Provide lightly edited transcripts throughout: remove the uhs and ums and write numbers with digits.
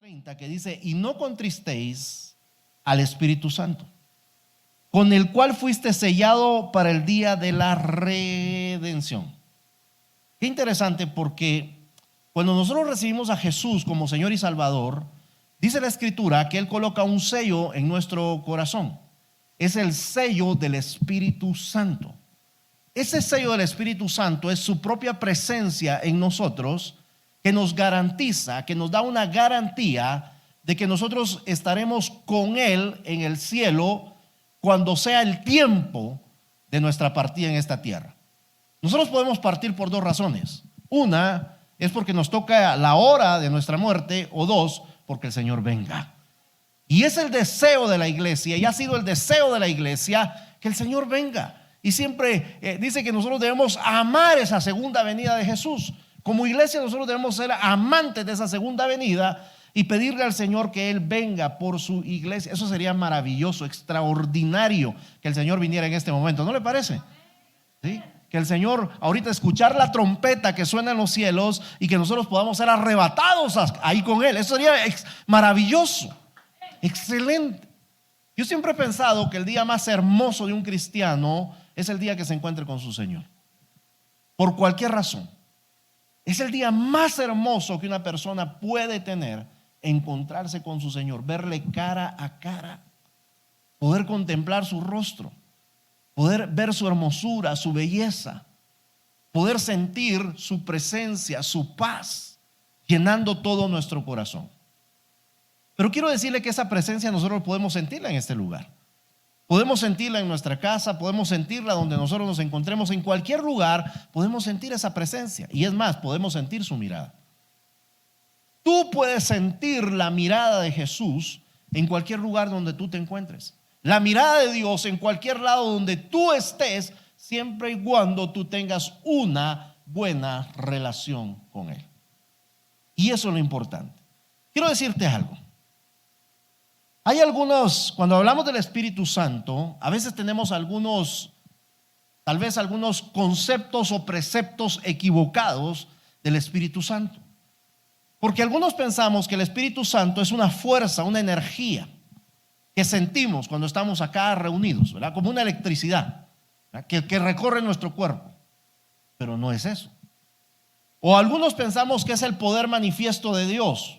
30 que dice: y no contristéis al Espíritu Santo, con el cual fuiste sellado para el día de la redención. Qué interesante, porque cuando nosotros recibimos a Jesús como Señor y Salvador, dice la Escritura que Él coloca un sello en nuestro corazón. Es el sello del Espíritu Santo. Ese sello del Espíritu Santo es su propia presencia en nosotros, que nos garantiza, que nos da una garantía de que nosotros estaremos con Él en el cielo cuando sea el tiempo de nuestra partida en esta tierra. Nosotros podemos partir por dos razones. Una es porque nos toca la hora de nuestra muerte, o dos, porque el Señor venga. Y es el deseo de la iglesia, y ha sido el deseo de la iglesia, que el Señor venga. Y siempre dice que nosotros debemos amar esa segunda venida de Jesús. Como iglesia nosotros debemos ser amantes de esa segunda venida y pedirle al Señor que Él venga por su iglesia. Eso sería maravilloso, extraordinario que el Señor viniera en este momento, ¿no le parece? ¿Sí? Que el Señor ahorita escuchar la trompeta que suena en los cielos y que nosotros podamos ser arrebatados ahí con Él. Eso sería maravilloso, excelente. Yo siempre he pensado que el día más hermoso de un cristiano es el día que se encuentre con su Señor. Por cualquier razón. Es el día más hermoso que una persona puede tener, encontrarse con su Señor, verle cara a cara, poder contemplar su rostro, poder ver su hermosura, su belleza, poder sentir su presencia, su paz, llenando todo nuestro corazón. Pero quiero decirle que esa presencia nosotros podemos sentirla en este lugar. Podemos sentirla en nuestra casa, podemos sentirla donde nosotros nos encontremos, en cualquier lugar podemos sentir esa presencia. Y es más, podemos sentir su mirada. Tú puedes sentir la mirada de Jesús en cualquier lugar donde tú te encuentres. La mirada de Dios en cualquier lado donde tú estés, siempre y cuando tú tengas una buena relación con Él. Y eso es lo importante. Quiero decirte algo. Hay algunos, cuando hablamos del Espíritu Santo, a veces tenemos tal vez algunos conceptos o preceptos equivocados del Espíritu Santo. Porque algunos pensamos que el Espíritu Santo es una fuerza, una energía que sentimos cuando estamos acá reunidos, ¿verdad? Como una electricidad, que recorre nuestro cuerpo. Pero no es eso. O algunos pensamos que es el poder manifiesto de Dios.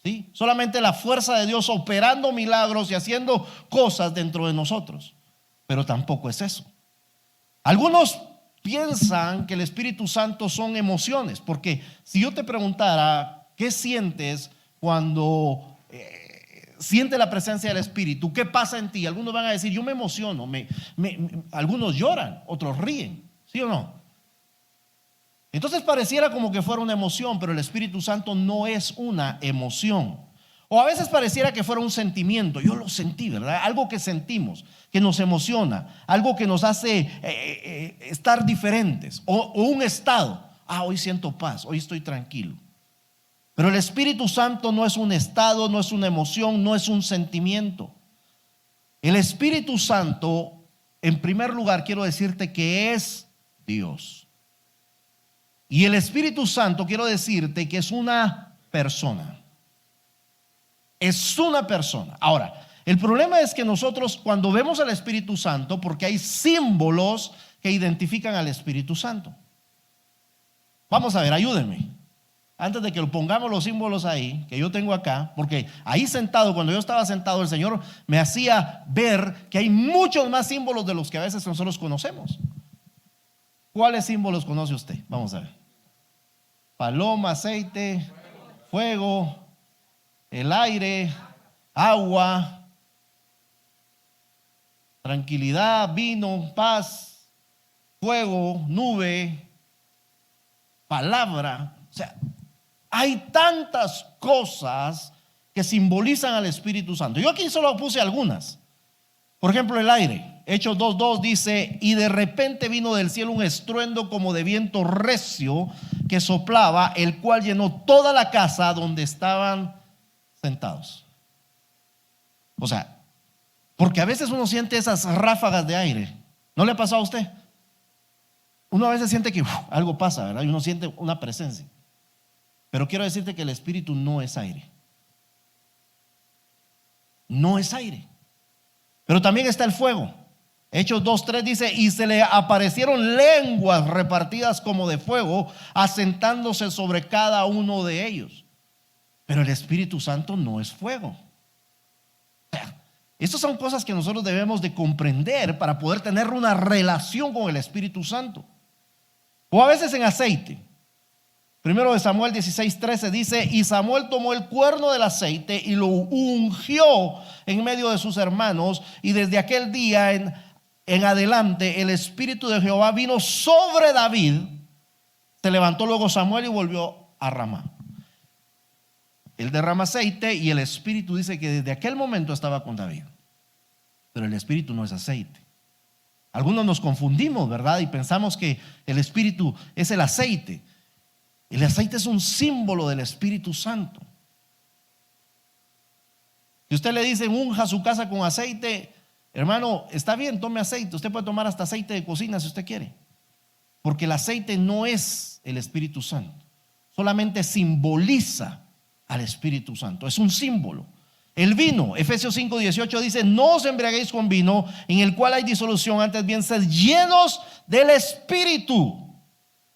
¿Sí? Solamente la fuerza de Dios operando milagros y haciendo cosas dentro de nosotros. Pero tampoco es eso. Algunos piensan que el Espíritu Santo son emociones, porque si yo te preguntara qué sientes cuando siente la presencia del Espíritu, ¿qué pasa en ti? Algunos van a decir: yo me emociono, algunos lloran, otros ríen, ¿sí o no? Entonces pareciera como que fuera una emoción, pero el Espíritu Santo no es una emoción. O a veces pareciera que fuera un sentimiento. Yo lo sentí, ¿verdad? Algo que sentimos, que nos emociona, algo que nos hace estar diferentes. O un estado. Hoy siento paz, hoy estoy tranquilo. Pero el Espíritu Santo no es un estado, no es una emoción, no es un sentimiento. El Espíritu Santo, en primer lugar, quiero decirte que es Dios. Y el Espíritu Santo, quiero decirte que es una persona. Es una persona. Ahora, el problema es que nosotros cuando vemos al Espíritu Santo, porque hay símbolos que identifican al Espíritu Santo. Vamos a ver, ayúdenme. Antes de que lo pongamos los símbolos ahí, que yo tengo acá, porque ahí sentado, cuando yo estaba sentado, el Señor me hacía ver que hay muchos más símbolos de los que a veces nosotros conocemos. ¿Cuáles símbolos conoce usted? Vamos a ver. Paloma, aceite, fuego, el aire, agua, tranquilidad, vino, paz, fuego, nube, palabra. O sea, hay tantas cosas que simbolizan al Espíritu Santo. Yo aquí solo puse algunas. Por ejemplo, el aire. Hechos 2:2 dice: y de repente vino del cielo un estruendo como de viento recio que soplaba, el cual llenó toda la casa donde estaban sentados. O sea, porque a veces uno siente esas ráfagas de aire. ¿No le ha pasado a usted? Uno a veces siente que algo pasa, ¿verdad? Y uno siente una presencia. Pero quiero decirte que el Espíritu no es aire. no es aire. Pero también está el fuego. Hechos 2:3 dice: y se le aparecieron lenguas repartidas como de fuego, asentándose sobre cada uno de ellos. Pero el Espíritu Santo no es fuego. Estas son cosas que nosotros debemos de comprender para poder tener una relación con el Espíritu Santo. O a veces en aceite. Primero de Samuel 16:13 dice: y Samuel tomó el cuerno del aceite y lo ungió en medio de sus hermanos, y desde aquel día en adelante el Espíritu de Jehová vino sobre David. Se levantó luego Samuel y volvió a Ramá. Él derrama aceite y el Espíritu dice que desde aquel momento estaba con David. Pero el Espíritu no es aceite. Algunos nos confundimos, ¿verdad? Y pensamos que el Espíritu es el aceite. El aceite es un símbolo del Espíritu Santo. Si usted le dice: unja su casa con aceite, hermano, está bien, tome aceite. Usted puede tomar hasta aceite de cocina si usted quiere. Porque el aceite no es el Espíritu Santo. Solamente simboliza al Espíritu Santo. Es un símbolo. El vino, Efesios 5:18 dice: no os embriaguéis con vino, en el cual hay disolución, antes bien sed llenos del Espíritu.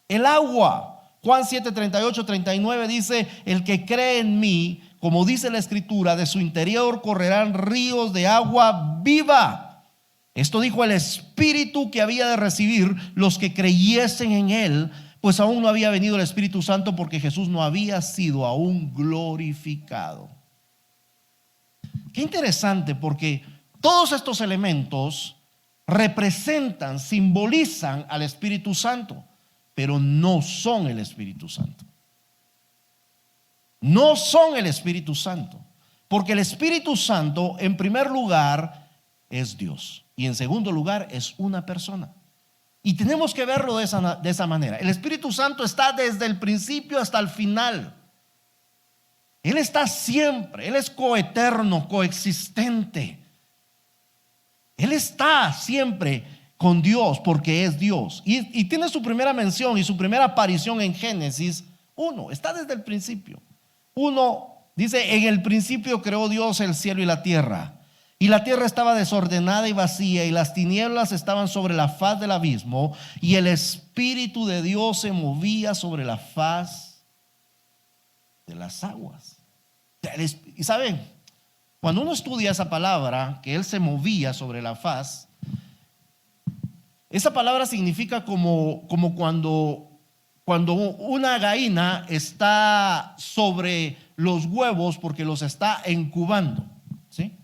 El agua, Juan 7:38-39 dice: el que cree en mí, como dice la Escritura, de su interior correrán ríos de agua viva. Esto dijo el Espíritu que había de recibir los que creyesen en él, pues aún no había venido el Espíritu Santo, porque Jesús no había sido aún glorificado. Qué interesante, porque todos estos elementos representan, simbolizan al Espíritu Santo, pero no son el Espíritu Santo. No son el Espíritu Santo, porque el Espíritu Santo, en primer lugar, es Dios, y en segundo lugar es una persona. Y tenemos que verlo de esa manera. El Espíritu Santo está desde el principio hasta el final. Él está siempre. Él es coeterno, coexistente. Él está siempre con Dios porque es Dios. Y tiene su primera mención y su primera aparición en Génesis 1. Está desde el principio. 1 dice: en el principio creó Dios el cielo y la tierra. Y la tierra estaba desordenada y vacía, y las tinieblas estaban sobre la faz del abismo, y el Espíritu de Dios se movía sobre la faz de las aguas. Y saben, cuando uno estudia esa palabra, que Él se movía sobre la faz, esa palabra significa como cuando una gallina está sobre los huevos porque los está incubando, ¿sí?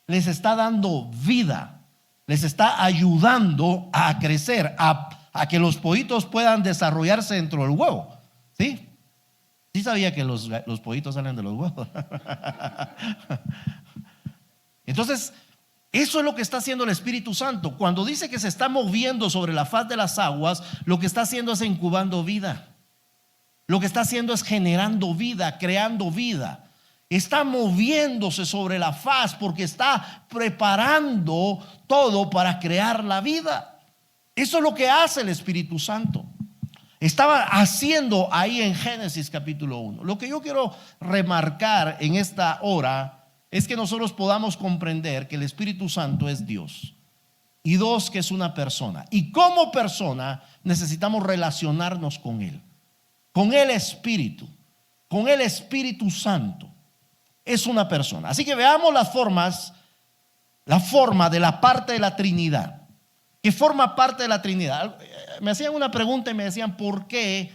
Les está dando vida, les está ayudando a crecer, a que los pollitos puedan desarrollarse dentro del huevo, ¿sí? Sí sabía que los pollitos salen de los huevos. Entonces, eso es lo que está haciendo el Espíritu Santo. Cuando dice que se está moviendo sobre la faz de las aguas, lo que está haciendo es incubando vida. Lo que está haciendo es generando vida, creando vida. Está moviéndose sobre la faz porque está preparando todo para crear la vida. Eso es lo que hace el Espíritu Santo. Estaba haciendo ahí en Génesis capítulo 1. Lo que yo quiero remarcar en esta hora es que nosotros podamos comprender que el Espíritu Santo es Dios. Y dos, que es una persona. Y como persona necesitamos relacionarnos con Él. Con el Espíritu. Con el Espíritu Santo. Es una persona. Así que veamos las formas, la forma de la parte de la Trinidad, que forma parte de la Trinidad. Me hacían una pregunta y me decían: ¿por qué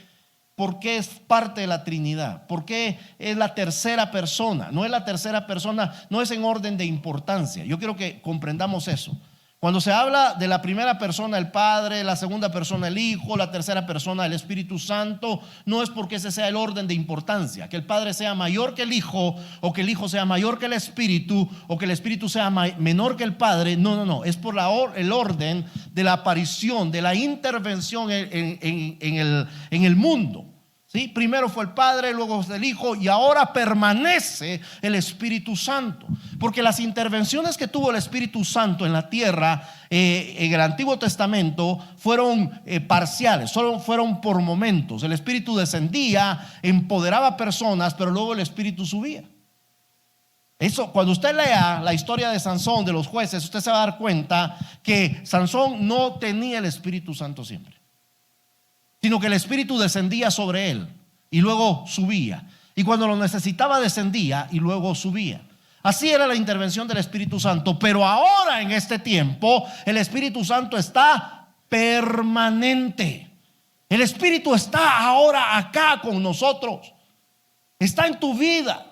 es parte de la Trinidad? ¿Por qué es la tercera persona? No es la tercera persona, no es en orden de importancia. Yo quiero que comprendamos eso. Cuando se habla de la primera persona, el Padre, la segunda persona, el Hijo, la tercera persona, el Espíritu Santo, no es porque ese sea el orden de importancia, que el Padre sea mayor que el Hijo, o que el Hijo sea mayor que el Espíritu, o que el Espíritu sea menor que el Padre. No, es por el orden de la aparición, de la intervención en el mundo. ¿Sí? Primero fue el Padre, luego el Hijo, y ahora permanece el Espíritu Santo. Porque las intervenciones que tuvo el Espíritu Santo en la tierra en el Antiguo Testamento fueron parciales, solo fueron por momentos. El Espíritu descendía, empoderaba personas, pero luego el Espíritu subía. Eso, cuando usted lea la historia de Sansón, de los jueces, usted se va a dar cuenta que Sansón no tenía el Espíritu Santo siempre, sino que el Espíritu descendía sobre él y luego subía. Y cuando lo necesitaba descendía y luego subía. Así era la intervención del Espíritu Santo. Pero ahora en este tiempo el Espíritu Santo está permanente. El Espíritu está ahora acá con nosotros. Está en tu vida.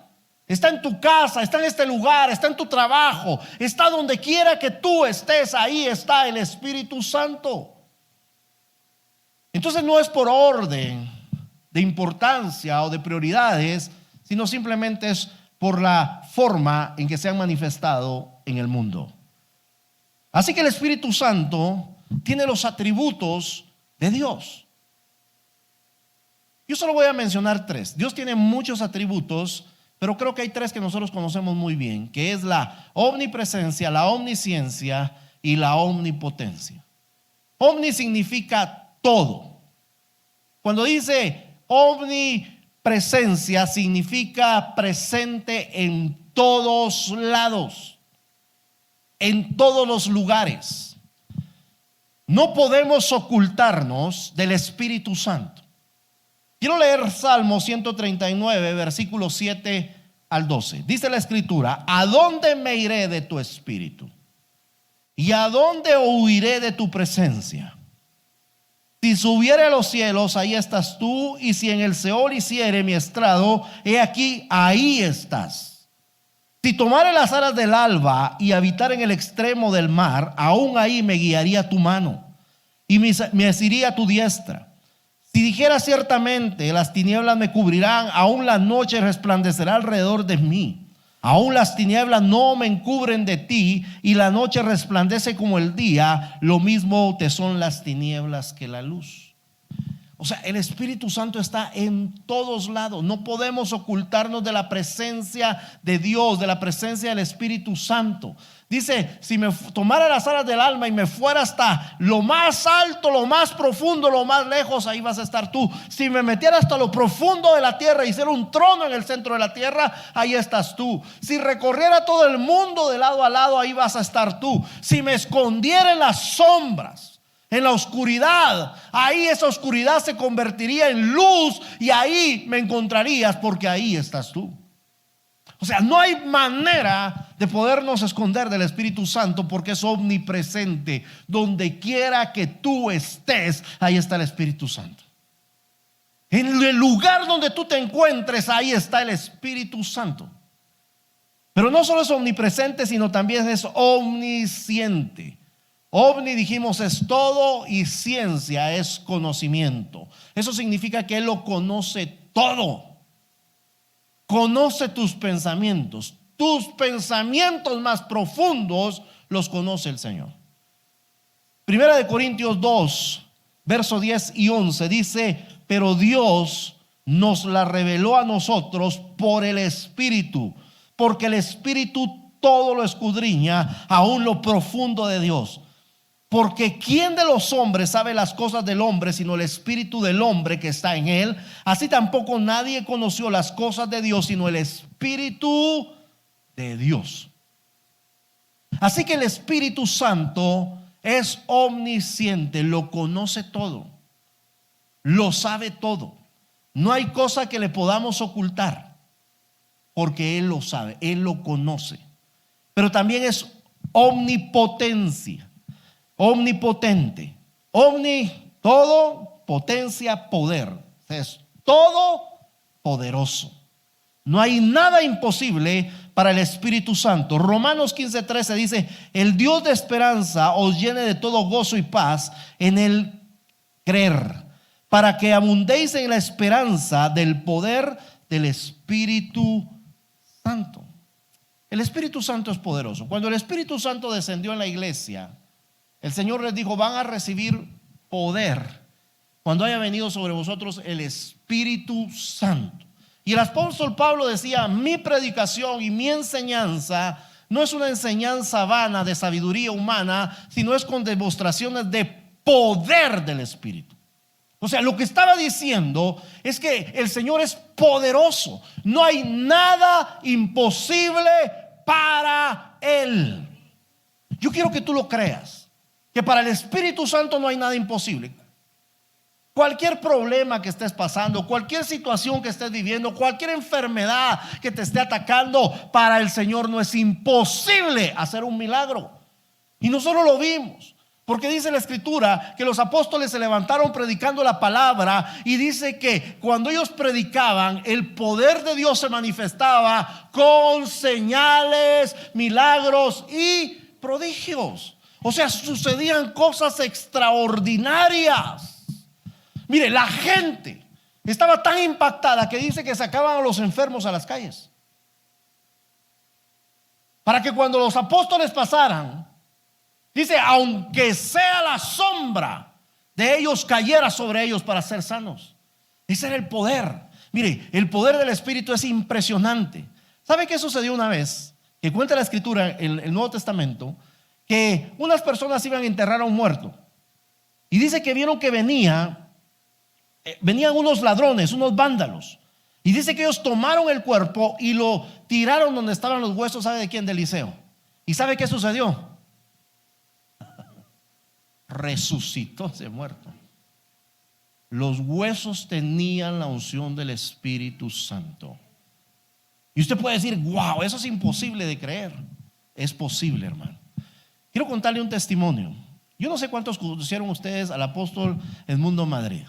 Está en tu casa, está en este lugar, está en tu trabajo, está donde quiera que tú estés, ahí está el Espíritu Santo. Entonces no es por orden de importancia o de prioridades, sino simplemente es por la forma en que se han manifestado en el mundo. Así que el Espíritu Santo tiene los atributos de Dios. Yo solo voy a mencionar 3. Dios tiene muchos atributos, pero creo que hay 3 que nosotros conocemos muy bien, que es la omnipresencia, la omnisciencia y la omnipotencia. Omni significa todo. Cuando dice omnipresencia, significa presente en todos lados, en todos los lugares. No podemos ocultarnos del Espíritu Santo. Quiero leer Salmo 139, versículos 7 al 12. Dice la Escritura: ¿a dónde me iré de tu espíritu? ¿Y a dónde huiré de tu presencia? Si subiere a los cielos, ahí estás tú, y si en el Seol hiciere mi estrado, he aquí, ahí estás. Si tomare las alas del alba y habitar en el extremo del mar, aún ahí me guiaría tu mano y me asiría tu diestra. Si dijera ciertamente, las tinieblas me cubrirán, aún la noche resplandecerá alrededor de mí. Aún las tinieblas no me encubren de ti, y la noche resplandece como el día, lo mismo te son las tinieblas que la luz. O sea, el Espíritu Santo está en todos lados. No podemos ocultarnos de la presencia de Dios, de la presencia del Espíritu Santo. Dice: si me tomara las alas del alma y me fuera hasta lo más alto, lo más profundo, lo más lejos, ahí vas a estar tú. Si me metiera hasta lo profundo de la tierra y hiciera un trono en el centro de la tierra, ahí estás tú. Si recorriera todo el mundo de lado a lado, ahí vas a estar tú. Si me escondiera en las sombras, en la oscuridad, ahí esa oscuridad se convertiría en luz y ahí me encontrarías, porque ahí estás tú. O sea, no hay manera de podernos esconder del Espíritu Santo, porque es omnipresente. Donde quiera que tú estés, ahí está el Espíritu Santo. En el lugar donde tú te encuentres, ahí está el Espíritu Santo. Pero no solo es omnipresente, sino también es omnisciente. Omni, dijimos, es todo, y ciencia es conocimiento. Eso significa que Él lo conoce todo. Conoce tus pensamientos más profundos los conoce el Señor. Primera de Corintios 2, verso 10 y 11 dice: pero Dios nos la reveló a nosotros por el Espíritu, porque el Espíritu todo lo escudriña, aún lo profundo de Dios. Porque ¿quién de los hombres sabe las cosas del hombre sino el espíritu del hombre que está en él? Así tampoco nadie conoció las cosas de Dios sino el Espíritu de Dios. Así que el Espíritu Santo es omnisciente, lo conoce todo, lo sabe todo. No hay cosa que le podamos ocultar, porque Él lo sabe, Él lo conoce. Pero también es omnipotencia. Omnipotente, todo, potencia, poder. Es todo poderoso. No hay nada imposible para el Espíritu Santo. Romanos 15:13 dice: el Dios de esperanza os llene de todo gozo y paz en el creer, para que abundéis en la esperanza del poder del Espíritu Santo. El Espíritu Santo es poderoso. Cuando el Espíritu Santo descendió en la iglesia, el Señor les dijo: van a recibir poder cuando haya venido sobre vosotros el Espíritu Santo. Y el apóstol Pablo decía: mi predicación y mi enseñanza no es una enseñanza vana de sabiduría humana, sino es con demostraciones de poder del Espíritu. O sea, lo que estaba diciendo es que el Señor es poderoso. No hay nada imposible para Él. Yo quiero que tú lo creas, que para el Espíritu Santo no hay nada imposible. Cualquier problema que estés pasando, cualquier situación que estés viviendo, cualquier enfermedad que te esté atacando, para el Señor no es imposible hacer un milagro. Y nosotros lo vimos, porque dice la Escritura que los apóstoles se levantaron predicando la palabra, y dice que cuando ellos predicaban, el poder de Dios se manifestaba con señales, milagros y prodigios. O sea, sucedían cosas extraordinarias. Mire, la gente estaba tan impactada que dice que sacaban a los enfermos a las calles, para que cuando los apóstoles pasaran, dice, aunque sea la sombra de ellos, cayera sobre ellos para ser sanos. Ese era el poder. Mire, el poder del Espíritu es impresionante. ¿Sabe qué sucedió una vez? Que cuenta la Escritura en el Nuevo Testamento, que unas personas iban a enterrar a un muerto, y dice que vieron que venían unos ladrones, unos vándalos, y dice que ellos tomaron el cuerpo y lo tiraron donde estaban los huesos. ¿Sabe de quién? De Eliseo. ¿Y sabe qué sucedió? Resucitó ese muerto. Los huesos tenían la unción del Espíritu Santo. Y usted puede decir, wow, eso es imposible de creer. Es posible, hermano. Quiero contarle un testimonio. Yo no sé cuántos conocieron ustedes al apóstol Edmundo Madrid.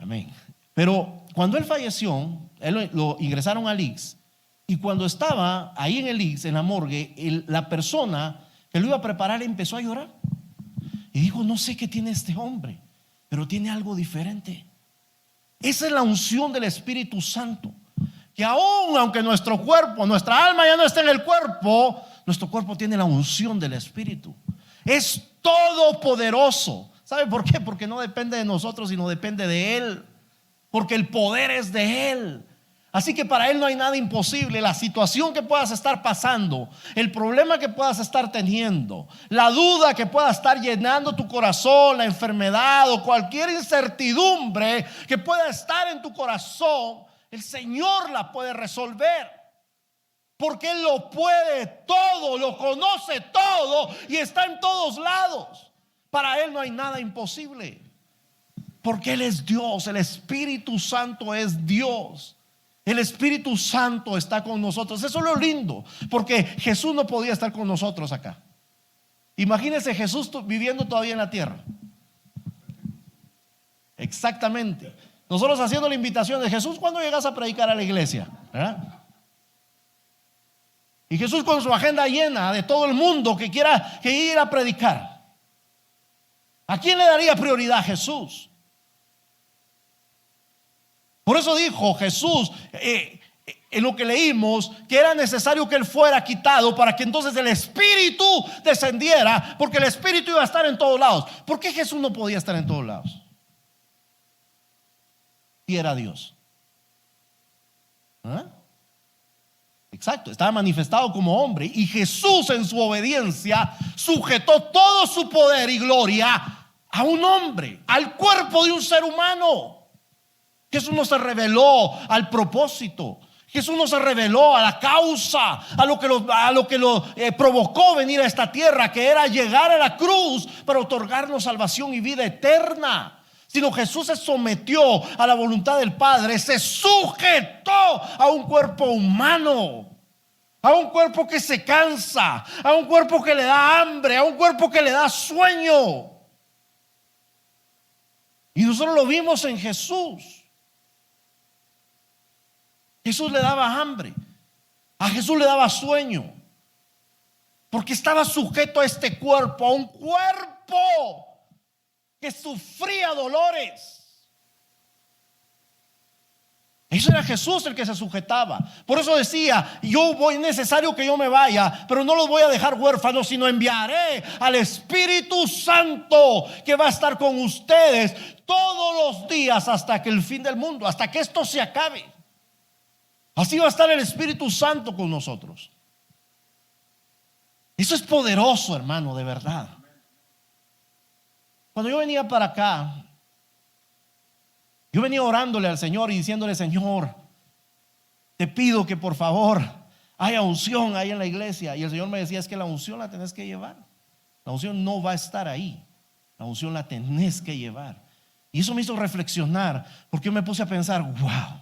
Amén. Pero cuando él falleció, él lo ingresaron al IX, y cuando estaba ahí en el IX, en la morgue, la persona que lo iba a preparar empezó a llorar y dijo, no sé qué tiene este hombre, pero tiene algo diferente. Esa es la unción del Espíritu Santo, que aún aunque nuestro cuerpo, nuestra alma ya no está en el cuerpo, nuestro cuerpo tiene la unción del Espíritu. Es todopoderoso. ¿Sabe por qué? Porque no depende de nosotros, sino depende de Él. Porque el poder es de Él. Así que para Él no hay nada imposible. La situación que puedas estar pasando, el problema que puedas estar teniendo, la duda que pueda estar llenando tu corazón, la enfermedad o cualquier incertidumbre que pueda estar en tu corazón, el Señor la puede resolver. Porque Él lo puede todo, lo conoce todo y está en todos lados. Para Él no hay nada imposible, porque Él es Dios. El Espíritu Santo es Dios. El Espíritu Santo está con nosotros. Eso es lo lindo, porque Jesús no podía estar con nosotros acá. Imagínense Jesús viviendo todavía en la tierra. Exactamente. Nosotros haciendo la invitación de Jesús, ¿cuándo llegas a predicar a la iglesia? ¿Verdad? Y Jesús con su agenda llena de todo el mundo que quiera ir a predicar. ¿A quién le daría prioridad a Jesús? Por eso dijo Jesús en lo que leímos, que era necesario que Él fuera quitado para que entonces el Espíritu descendiera, porque el Espíritu iba a estar en todos lados. ¿Por qué Jesús no podía estar en todos lados? Y era Dios. ¿Ah? Exacto, estaba manifestado como hombre, y Jesús en su obediencia sujetó todo su poder y gloria a un hombre, al cuerpo de un ser humano. Jesús no se reveló al propósito, Jesús no se reveló a la causa, a lo que lo provocó venir a esta tierra, que era llegar a la cruz para otorgarnos salvación y vida eterna. Sino Jesús se sometió a la voluntad del Padre, se sujetó a un cuerpo humano, a un cuerpo que se cansa, a un cuerpo que le da hambre, a un cuerpo que le da sueño. Y nosotros lo vimos en Jesús. Jesús le daba hambre, a Jesús le daba sueño, porque estaba sujeto a este cuerpo, a un cuerpo que sufría dolores. Eso era Jesús el que se sujetaba. Por eso decía, es necesario que yo me vaya, pero no los voy a dejar huérfanos, sino enviaré al Espíritu Santo, que va a estar con ustedes todos los días hasta que el fin del mundo, hasta que esto se acabe. Así va a estar el Espíritu Santo con nosotros. Eso es poderoso, hermano, de verdad. Cuando yo venía para acá, yo venía orándole al Señor y diciéndole: Señor, te pido que por favor haya unción ahí en la iglesia. Y el Señor me decía: es que la unción la tenés que llevar. La unción no va a estar ahí. La unción la tenés que llevar. Y eso me hizo reflexionar, porque yo me puse a pensar: wow,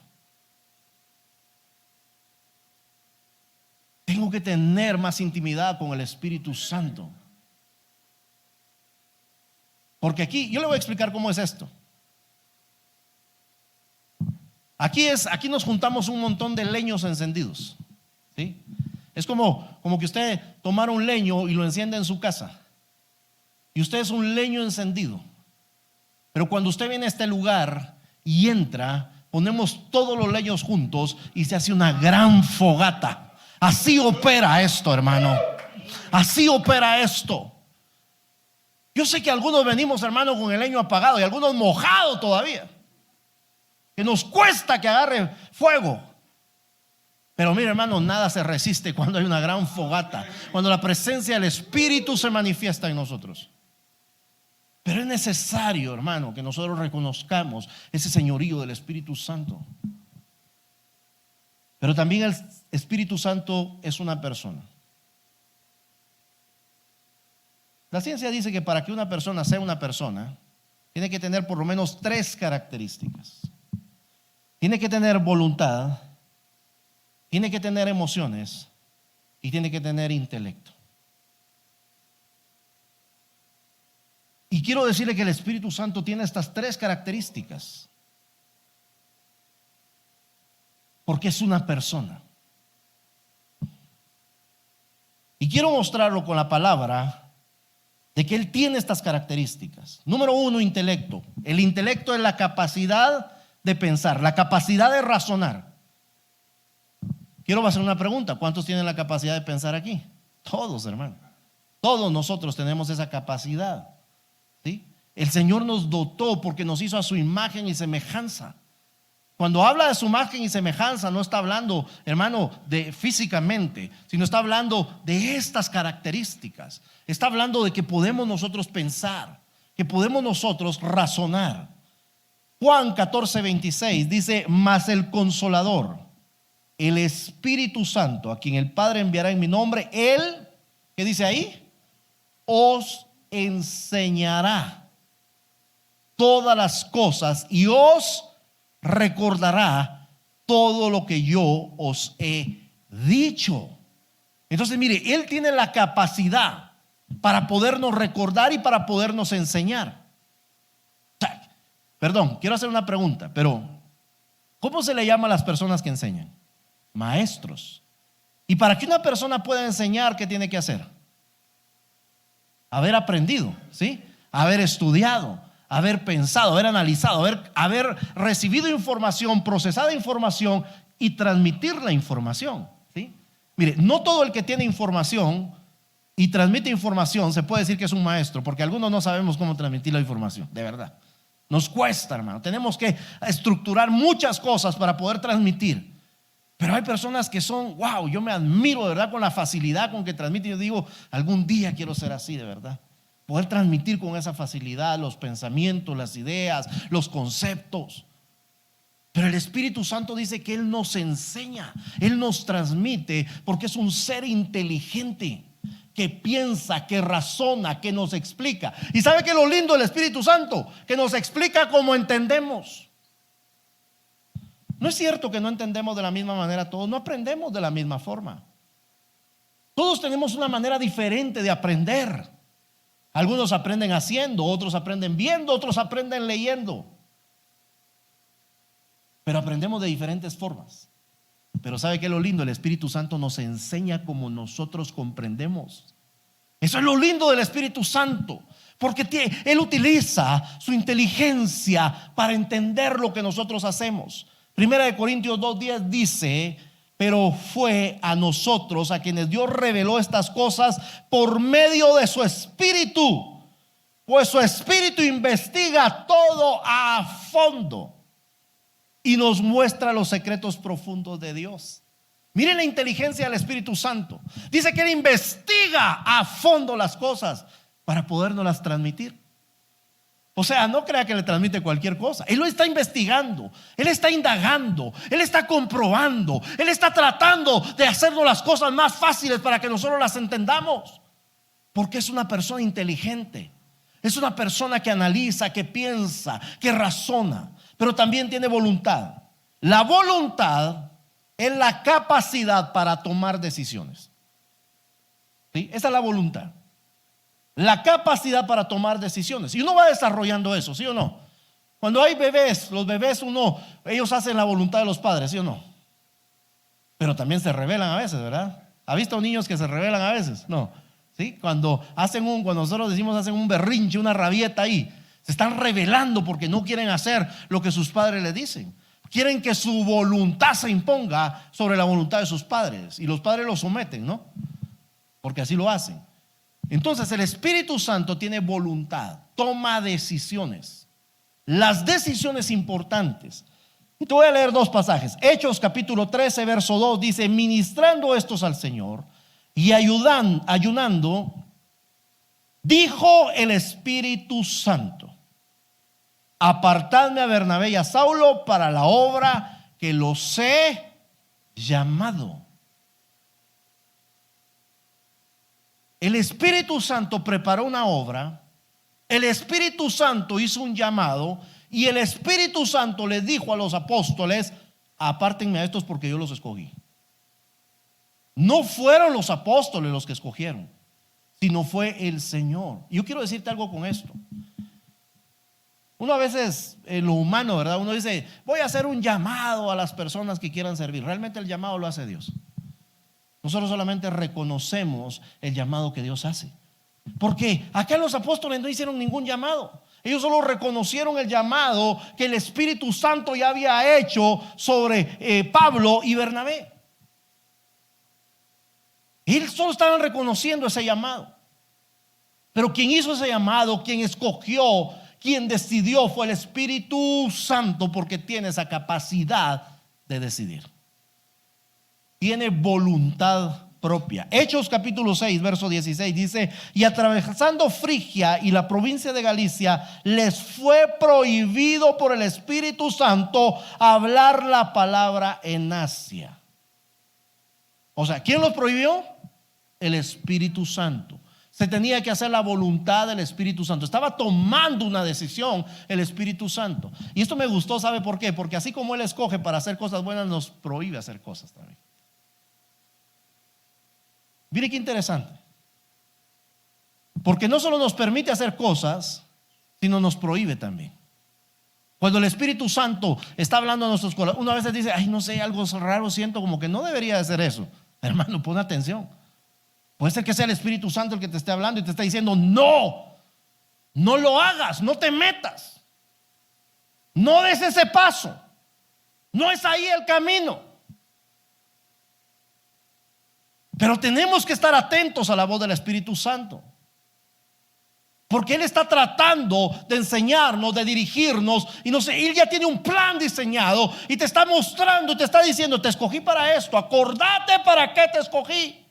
tengo que tener más intimidad con el Espíritu Santo. Porque aquí, yo le voy a explicar cómo es esto. Aquí nos juntamos un montón de leños encendidos, ¿sí? Es como que usted tomara un leño y lo enciende en su casa. Y usted es un leño encendido. Pero cuando usted viene a este lugar y entra, ponemos todos los leños juntos y se hace una gran fogata. Así opera esto, hermano. Así opera esto. Yo sé que algunos venimos, hermano, con el leño apagado y algunos mojados todavía, que nos cuesta que agarre fuego. Pero mire, hermano, nada se resiste cuando hay una gran fogata, cuando la presencia del Espíritu se manifiesta en nosotros. Pero es necesario, hermano, que nosotros reconozcamos ese señorío del Espíritu Santo. Pero también el Espíritu Santo es una persona. La ciencia dice que para que una persona sea una persona, tiene que tener por lo menos 3 características. Tiene que tener voluntad, tiene que tener emociones y tiene que tener intelecto. Y quiero decirle que el Espíritu Santo tiene estas 3 características, porque es una persona. Y quiero mostrarlo con la palabra de que Él tiene estas características. Número 1, intelecto. El intelecto es la capacidad de pensar, la capacidad de razonar. Quiero hacer una pregunta: ¿cuántos tienen la capacidad de pensar aquí? Todos, hermano. Todos nosotros tenemos esa capacidad, ¿sí? El Señor nos dotó porque nos hizo a su imagen y semejanza. Cuando habla de su imagen y semejanza, no está hablando, hermano, de físicamente, sino está hablando de estas características. Está hablando de que podemos nosotros pensar, que podemos nosotros razonar. Juan 14:26 dice: mas el Consolador, el Espíritu Santo, a quien el Padre enviará en mi nombre, Él, ¿qué dice ahí? Os enseñará todas las cosas y os recordará todo lo que yo os he dicho. Entonces, mire, Él tiene la capacidad para podernos recordar y para podernos enseñar. Perdón, quiero hacer una pregunta, pero ¿cómo se le llama a las personas que enseñan? Maestros. Y para que una persona pueda enseñar, ¿qué tiene que hacer? Haber aprendido, ¿sí? Haber estudiado, haber pensado, haber analizado, haber recibido información, procesada información y transmitir la información, ¿sí? Mire, no todo el que tiene información y transmite información se puede decir que es un maestro, porque algunos no sabemos cómo transmitir la información, de verdad. Nos cuesta, hermano. Tenemos que estructurar muchas cosas para poder transmitir. Pero hay personas que son, wow, yo me admiro de verdad con la facilidad con que transmiten. Yo digo, algún día quiero ser así, de verdad. Poder transmitir con esa facilidad los pensamientos, las ideas, los conceptos. Pero el Espíritu Santo dice que Él nos enseña, Él nos transmite, porque es un ser inteligente que piensa, que razona, que nos explica. ¿Y sabe qué es lo lindo del Espíritu Santo? Que nos explica como entendemos. No es cierto que no entendemos de la misma manera todos, no aprendemos de la misma forma. Todos tenemos una manera diferente de aprender. Algunos aprenden haciendo, otros aprenden viendo, otros aprenden leyendo. Pero aprendemos de diferentes formas. Pero ¿sabe qué es lo lindo? El Espíritu Santo nos enseña como nosotros comprendemos. Eso es lo lindo del Espíritu Santo, porque Él utiliza su inteligencia para entender lo que nosotros hacemos. Primera de Corintios 2:10 dice: pero fue a nosotros a quienes Dios reveló estas cosas por medio de su Espíritu, pues su Espíritu investiga todo a fondo y nos muestra los secretos profundos de Dios. Miren la inteligencia del Espíritu Santo. Dice que Él investiga a fondo las cosas para podernos las transmitir. O sea, no crea que le transmite cualquier cosa. Él lo está investigando, él está indagando, él está comprobando, él está tratando de hacernos las cosas más fáciles para que nosotros las entendamos. Porque es una persona inteligente, es una persona que analiza, que piensa, que razona, pero también tiene voluntad. La voluntad es la capacidad para tomar decisiones. ¿Sí? Esa es la voluntad. La capacidad para tomar decisiones. Y uno va desarrollando eso, ¿sí o no? Cuando hay bebés, los bebés ellos hacen la voluntad de los padres, ¿sí o no? Pero también se rebelan a veces, ¿verdad? ¿Ha visto niños que se rebelan a veces? No. ¿Sí? Cuando nosotros decimos hacen un berrinche, una rabieta ahí, se están rebelando porque no quieren hacer lo que sus padres les dicen. Quieren que su voluntad se imponga sobre la voluntad de sus padres. Y los padres los someten, ¿no? Porque así lo hacen. Entonces el Espíritu Santo tiene voluntad, toma decisiones, las decisiones importantes. Y te voy a leer dos pasajes. Hechos capítulo 13 verso 2 dice: ministrando estos al Señor y ayunando, dijo el Espíritu Santo: apartadme a Bernabé y a Saulo para la obra que los he llamado. El Espíritu Santo preparó una obra, el Espíritu Santo hizo un llamado y el Espíritu Santo les dijo a los apóstoles: apártenme a estos porque yo los escogí. No fueron los apóstoles los que escogieron, sino fue el Señor. Y yo quiero decirte algo con esto. Uno a veces, en lo humano, ¿verdad? Uno dice: voy a hacer un llamado a las personas que quieran servir. Realmente el llamado lo hace Dios. Nosotros solamente reconocemos el llamado que Dios hace. Porque acá los apóstoles no hicieron ningún llamado. Ellos solo reconocieron el llamado que el Espíritu Santo ya había hecho sobre Pablo y Bernabé. Ellos solo estaban reconociendo ese llamado. Pero quien hizo ese llamado, quien escogió, quien decidió, fue el Espíritu Santo, porque tiene esa capacidad de decidir. Tiene voluntad propia. Hechos capítulo 6 verso 16 dice: y atravesando Frigia y la provincia de Galicia, les fue prohibido por el Espíritu Santo hablar la palabra en Asia. O sea, ¿quién los prohibió? El Espíritu Santo. Se tenía que hacer la voluntad del Espíritu Santo. Estaba tomando una decisión el Espíritu Santo. Y esto me gustó, ¿sabe por qué? Porque así como Él escoge para hacer cosas buenas, nos prohíbe hacer cosas también. Mire qué interesante. Porque no solo nos permite hacer cosas, sino nos prohíbe también. Cuando el Espíritu Santo está hablando a nuestros corazones, uno a veces dice: ay, no sé, algo raro siento, como que no debería de ser eso. Hermano, pon atención. Puede ser que sea el Espíritu Santo el que te esté hablando y te está diciendo: no lo hagas, no te metas, no des ese paso, no es ahí el camino. Pero tenemos que estar atentos a la voz del Espíritu Santo, porque Él está tratando de enseñarnos, de dirigirnos, y no sé, Él ya tiene un plan diseñado y te está mostrando y te está diciendo: te escogí para esto, acordate para qué te escogí.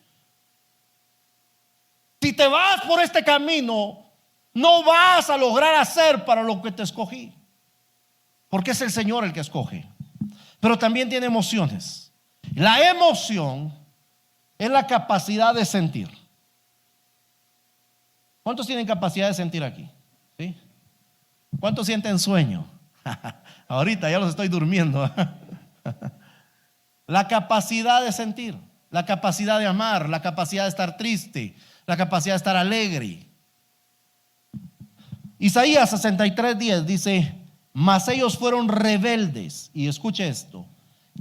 Si te vas por este camino, no vas a lograr hacer para lo que te escogí, porque es el Señor el que escoge. Pero también tiene emociones. La emoción es la capacidad de sentir. ¿Cuántos tienen capacidad de sentir aquí? ¿Sí? ¿Cuántos sienten sueño? Ahorita ya los estoy durmiendo. La capacidad de sentir, la capacidad de amar, la capacidad de estar triste, la capacidad de estar alegre. Isaías 63:10 dice: mas ellos fueron rebeldes, y escuche esto,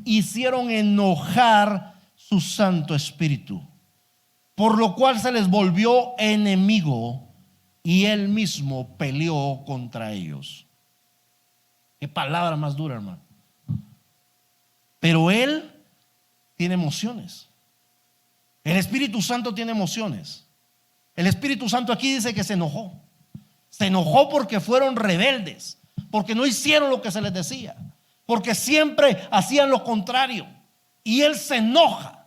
hicieron enojar su Santo Espíritu, por lo cual se les volvió enemigo y Él mismo peleó contra ellos. Qué palabra más dura, hermano. Pero Él tiene emociones. El Espíritu Santo tiene emociones. El Espíritu Santo aquí dice que se enojó. Se enojó porque fueron rebeldes, porque no hicieron lo que se les decía, porque siempre hacían lo contrario. Y Él se enoja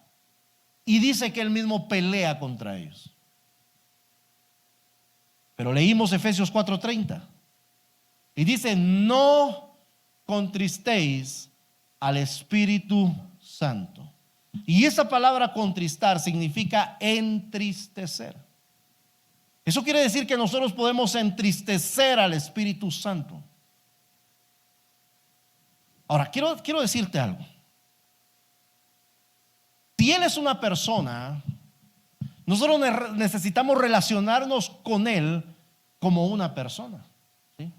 y dice que Él mismo pelea contra ellos. Pero leímos Efesios 4:30. Y dice, no contristéis al Espíritu Santo. Y esa palabra contristar significa entristecer. Eso quiere decir que nosotros podemos entristecer al Espíritu Santo. Ahora, quiero decirte algo. Si Él es una persona, nosotros necesitamos relacionarnos con Él como una persona, ¿sí?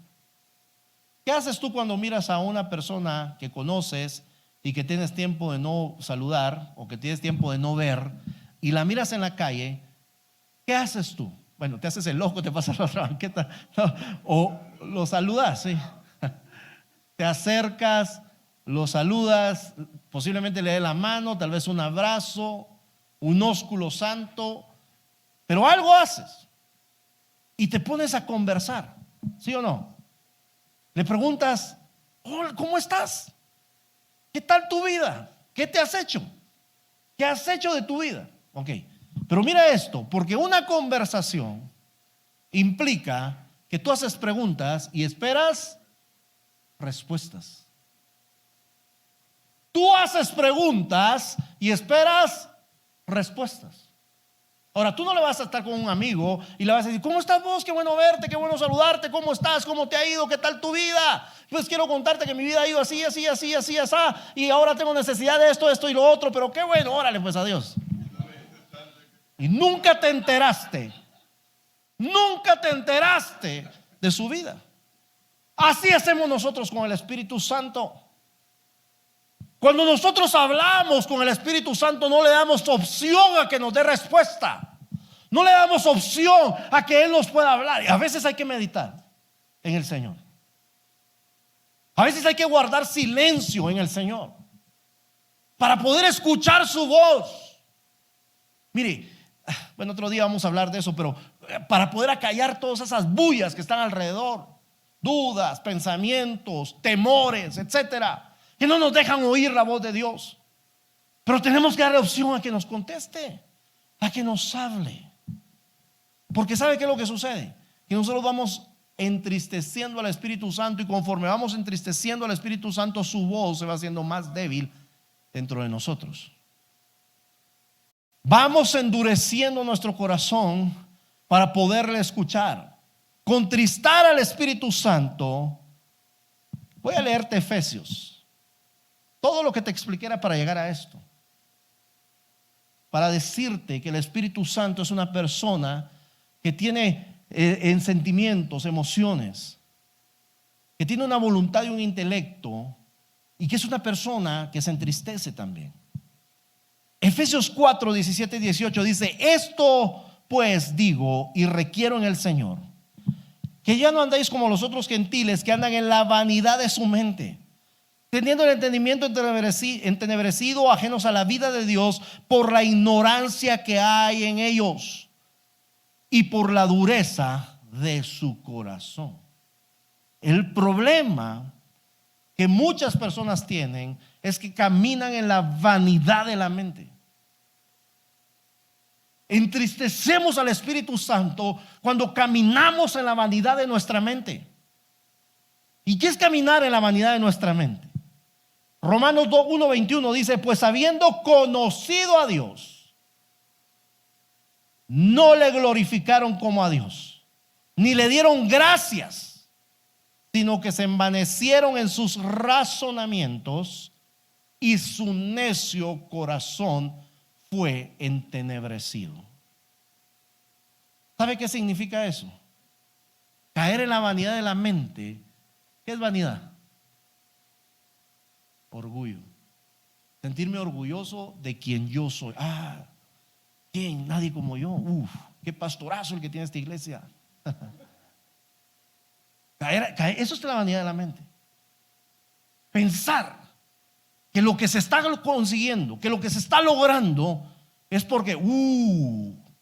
¿Qué haces tú cuando miras a una persona que conoces y que tienes tiempo de no saludar o que tienes tiempo de no ver y la miras en la calle? ¿Qué haces tú? Bueno, te haces el loco, te pasas la otra banqueta, ¿no? O lo saludas, ¿sí? Te acercas, lo saludas, posiblemente le dé la mano, tal vez un abrazo, un ósculo santo, pero algo haces y te pones a conversar, ¿sí o no? Le preguntas, hola, ¿cómo estás? ¿Qué tal tu vida? ¿Qué te has hecho? ¿Qué has hecho de tu vida? Ok, pero mira esto, porque una conversación implica que tú haces preguntas y esperas respuestas. Tú haces preguntas y esperas respuestas. Ahora, tú no le vas a estar con un amigo y le vas a decir, ¿cómo estás vos? Qué bueno verte, qué bueno saludarte, ¿cómo estás? ¿Cómo te ha ido? ¿Qué tal tu vida? Pues quiero contarte que mi vida ha ido así, así, así, así, así, y ahora tengo necesidad de esto y lo otro, pero qué bueno, órale pues, adiós. Y nunca te enteraste de su vida. Así hacemos nosotros con el Espíritu Santo. Cuando nosotros hablamos con el Espíritu Santo, no le damos opción a que nos dé respuesta. No le damos opción a que Él nos pueda hablar. Y a veces hay que meditar en el Señor. A veces hay que guardar silencio en el Señor para poder escuchar su voz. Mire, bueno, otro día vamos a hablar de eso, pero para poder acallar todas esas bullas que están alrededor, dudas, pensamientos, temores, etcétera, que no nos dejan oír la voz de Dios. Pero tenemos que darle opción a que nos conteste, a que nos hable. Porque ¿sabe qué es lo que sucede? Que nosotros vamos entristeciendo al Espíritu Santo, y conforme vamos entristeciendo al Espíritu Santo, su voz se va haciendo más débil dentro de nosotros. Vamos endureciendo nuestro corazón para poderle escuchar. Contristar al Espíritu Santo. Voy a leerte Efesios. Todo lo que te expliqué era para llegar a esto, para decirte que el Espíritu Santo es una persona que tiene en sentimientos, emociones, que tiene una voluntad y un intelecto, y que es una persona que se entristece también. Efesios 4, 17 y 18 dice: esto pues digo y requiero en el Señor, que ya no andéis como los otros gentiles que andan en la vanidad de su mente, teniendo el entendimiento entenebrecido, ajenos a la vida de Dios por la ignorancia que hay en ellos y por la dureza de su corazón. El problema que muchas personas tienen es que caminan en la vanidad de la mente. Entristecemos al Espíritu Santo cuando caminamos en la vanidad de nuestra mente. ¿Y qué es caminar en la vanidad de nuestra mente? Romanos 1:21 dice: pues habiendo conocido a Dios, no le glorificaron como a Dios, ni le dieron gracias, sino que se envanecieron en sus razonamientos, y su necio corazón fue entenebrecido. ¿Sabe qué significa eso? Caer en la vanidad de la mente. ¿Qué es vanidad? Orgullo. Sentirme orgulloso de quien yo soy. ¿Quién? Nadie como yo. Qué pastorazo el que tiene esta iglesia. Eso es la vanidad de la mente. Pensar que lo que se está consiguiendo, que lo que se está logrando, es porque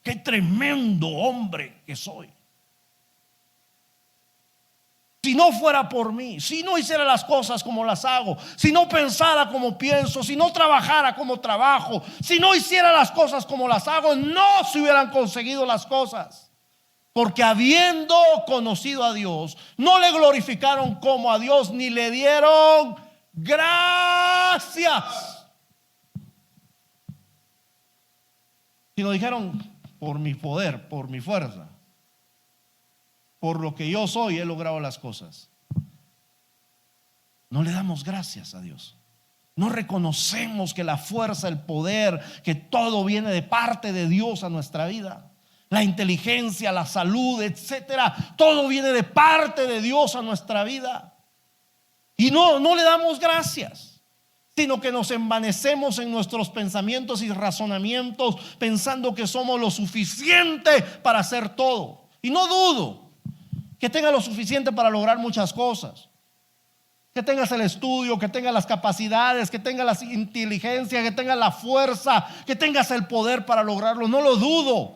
qué tremendo hombre que soy. Si no fuera por mí, si no hiciera las cosas como las hago, si no pensara como pienso, si no trabajara como trabajo, si no hiciera las cosas como las hago, no se hubieran conseguido las cosas. Porque habiendo conocido a Dios, no le glorificaron como a Dios, ni le dieron gracias, sino dijeron: por mi poder, por mi fuerza, por lo que yo soy, he logrado las cosas. No le damos gracias a Dios. No reconocemos que la fuerza, el poder, que todo viene de parte de Dios a nuestra vida. La inteligencia, la salud, etcétera, todo viene de parte de Dios a nuestra vida. Y no le damos gracias, sino que nos envanecemos en nuestros pensamientos y razonamientos, pensando que somos lo suficiente para hacer todo. Y no dudo que tengas lo suficiente para lograr muchas cosas. Que tengas el estudio, que tengas las capacidades, que tengas la inteligencia, que tengas la fuerza, que tengas el poder para lograrlo. No lo dudo.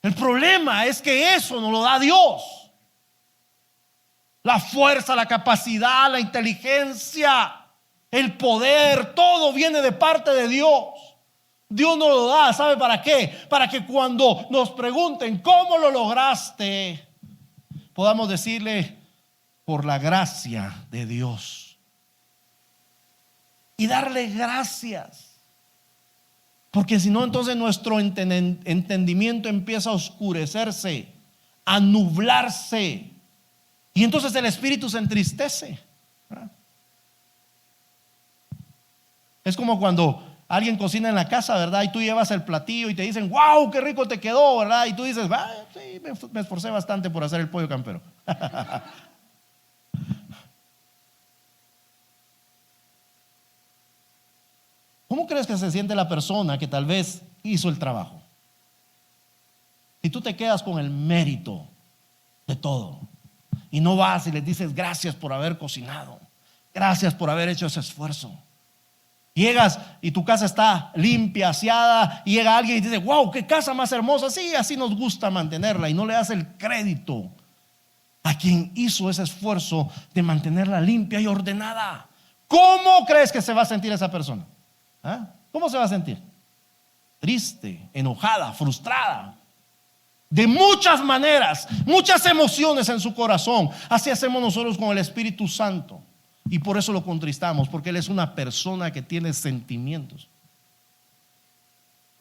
El problema es que eso no lo da Dios. La fuerza, la capacidad, la inteligencia, el poder, todo viene de parte de Dios. Dios no lo da, ¿sabe para qué? Para que cuando nos pregunten ¿cómo lo lograste?, podamos decirle: por la gracia de Dios. Y darle gracias. Porque si no, entonces nuestro entendimiento empieza a oscurecerse, a nublarse. Y entonces el espíritu se entristece, ¿verdad? Es como cuando alguien cocina en la casa, ¿verdad? Y tú llevas el platillo y te dicen: wow, qué rico te quedó, ¿verdad? Y tú dices: sí, me esforcé bastante por hacer el pollo campero. ¿Cómo crees que se siente la persona que tal vez hizo el trabajo? Si tú te quedas con el mérito de todo y no vas y les dices: gracias por haber cocinado, gracias por haber hecho ese esfuerzo. Llegas y tu casa está limpia, aseada, y llega alguien y dice: wow, qué casa más hermosa. Sí, así nos gusta mantenerla, y no le das el crédito a quien hizo ese esfuerzo de mantenerla limpia y ordenada. ¿Cómo crees que se va a sentir esa persona? ¿Cómo se va a sentir? Triste, enojada, frustrada, de muchas maneras, muchas emociones en su corazón. Así hacemos nosotros con el Espíritu Santo, y por eso lo contristamos, porque Él es una persona que tiene sentimientos.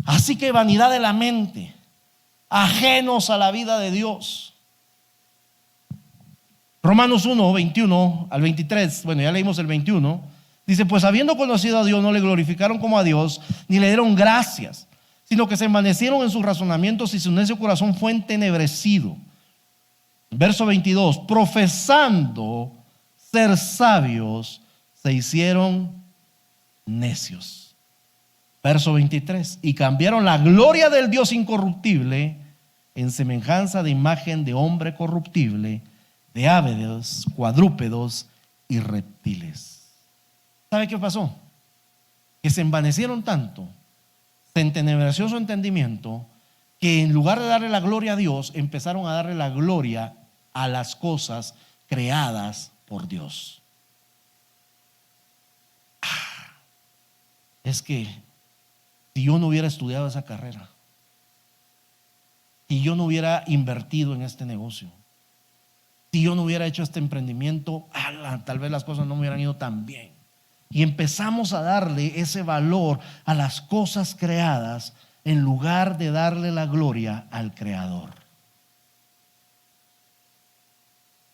Así que vanidad de la mente, ajenos a la vida de Dios. Romanos 1, 21 al 23, bueno, ya leímos el 21. Dice: pues habiendo conocido a Dios, no le glorificaron como a Dios, ni le dieron gracias, sino que se envanecieron en sus razonamientos, y su necio corazón fue entenebrecido. Verso 22: profesando ser sabios, se hicieron necios. Verso 23: y cambiaron la gloria del Dios incorruptible en semejanza de imagen de hombre corruptible, de aves, cuadrúpedos y reptiles. ¿Sabe qué pasó? Que se envanecieron tanto, se entenebreció su entendimiento, que en lugar de darle la gloria a Dios, empezaron a darle la gloria a las cosas creadas por Dios. Es que si yo no hubiera estudiado esa carrera, si yo no hubiera invertido en este negocio, si yo no hubiera hecho este emprendimiento, tal vez las cosas no me hubieran ido tan bien. Y empezamos a darle ese valor a las cosas creadas en lugar de darle la gloria al Creador.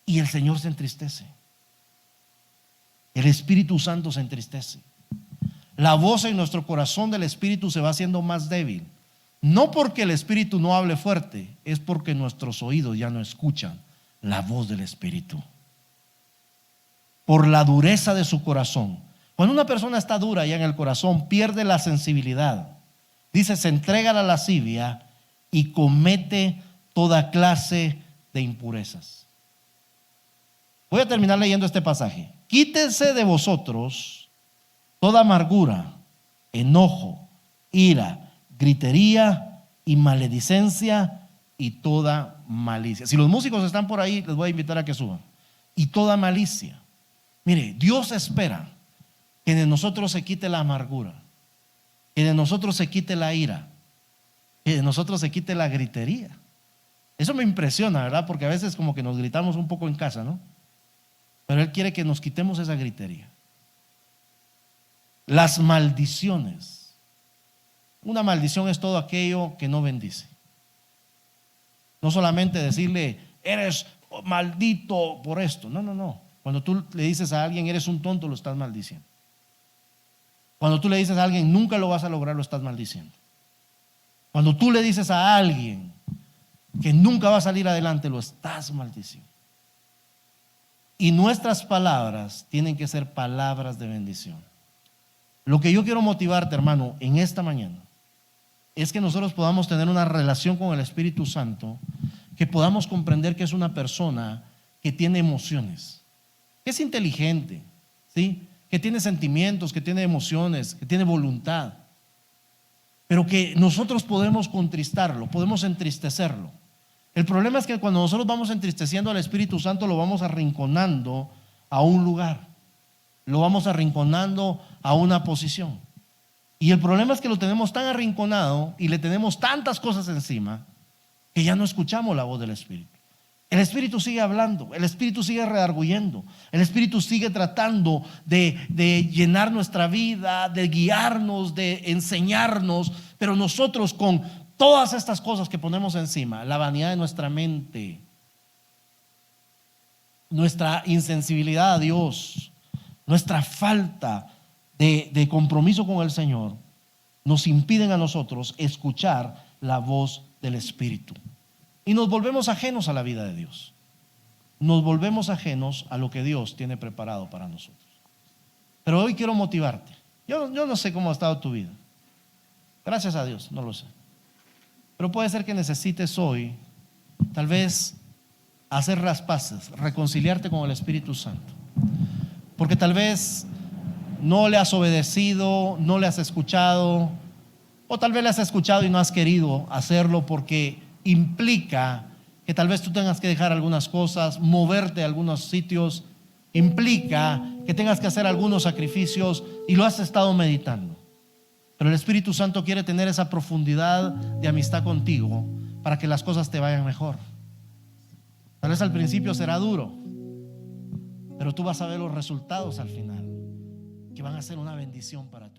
Y el Señor se entristece. El Espíritu Santo se entristece. La voz en nuestro corazón del Espíritu se va haciendo más débil. No porque el Espíritu no hable fuerte, es porque nuestros oídos ya no escuchan la voz del Espíritu. Por la dureza de su corazón. Cuando una persona está dura ya en el corazón, pierde la sensibilidad. Dice: se entrega a la lascivia y comete toda clase de impurezas. Voy a terminar leyendo este pasaje. Quítense de vosotros toda amargura, enojo, ira, gritería y maledicencia y toda malicia. Si los músicos están por ahí, les voy a invitar a que suban. Y toda malicia. Mire, Dios espera que de nosotros se quite la amargura, que de nosotros se quite la ira, que de nosotros se quite la gritería. Eso me impresiona, ¿verdad? Porque a veces como que nos gritamos un poco en casa, ¿no? Pero Él quiere que nos quitemos esa gritería. Las maldiciones. Una maldición es todo aquello que no bendice. No solamente decirle, eres maldito por esto. No, no, no. Cuando tú le dices a alguien, eres un tonto, lo estás maldiciendo. Cuando tú le dices a alguien, nunca lo vas a lograr, lo estás maldiciendo. Cuando tú le dices a alguien que nunca va a salir adelante, lo estás maldiciendo. Y nuestras palabras tienen que ser palabras de bendición. Lo que yo quiero motivarte, hermano, en esta mañana, es que nosotros podamos tener una relación con el Espíritu Santo, que podamos comprender que es una persona que tiene emociones, que es inteligente, ¿sí? Que tiene sentimientos, que tiene emociones, que tiene voluntad, pero que nosotros podemos contristarlo, podemos entristecerlo. El problema es que cuando nosotros vamos entristeciendo al Espíritu Santo, lo vamos arrinconando a un lugar, lo vamos arrinconando a una posición. Y el problema es que lo tenemos tan arrinconado y le tenemos tantas cosas encima que ya no escuchamos la voz del Espíritu. El Espíritu sigue hablando, el Espíritu sigue redarguyendo, el Espíritu sigue tratando de llenar nuestra vida, de guiarnos, de enseñarnos, pero nosotros con todas estas cosas que ponemos encima, la vanidad de nuestra mente, nuestra insensibilidad a Dios, nuestra falta de compromiso con el Señor, nos impiden a nosotros escuchar la voz del Espíritu. Y nos volvemos ajenos a la vida de Dios. Nos volvemos ajenos a lo que Dios tiene preparado para nosotros. Pero hoy quiero motivarte. Yo no sé cómo ha estado tu vida. Gracias a Dios, no lo sé. Pero puede ser que necesites hoy, tal vez, hacer las paces, reconciliarte con el Espíritu Santo. Porque tal vez no le has obedecido, no le has escuchado, o tal vez le has escuchado y no has querido hacerlo porque implica que tal vez tú tengas que dejar algunas cosas, moverte a algunos sitios, implica que tengas que hacer algunos sacrificios y lo has estado meditando. Pero el Espíritu Santo quiere tener esa profundidad de amistad contigo para que las cosas te vayan mejor. Tal vez al principio será duro, pero tú vas a ver los resultados al final, que van a ser una bendición para ti.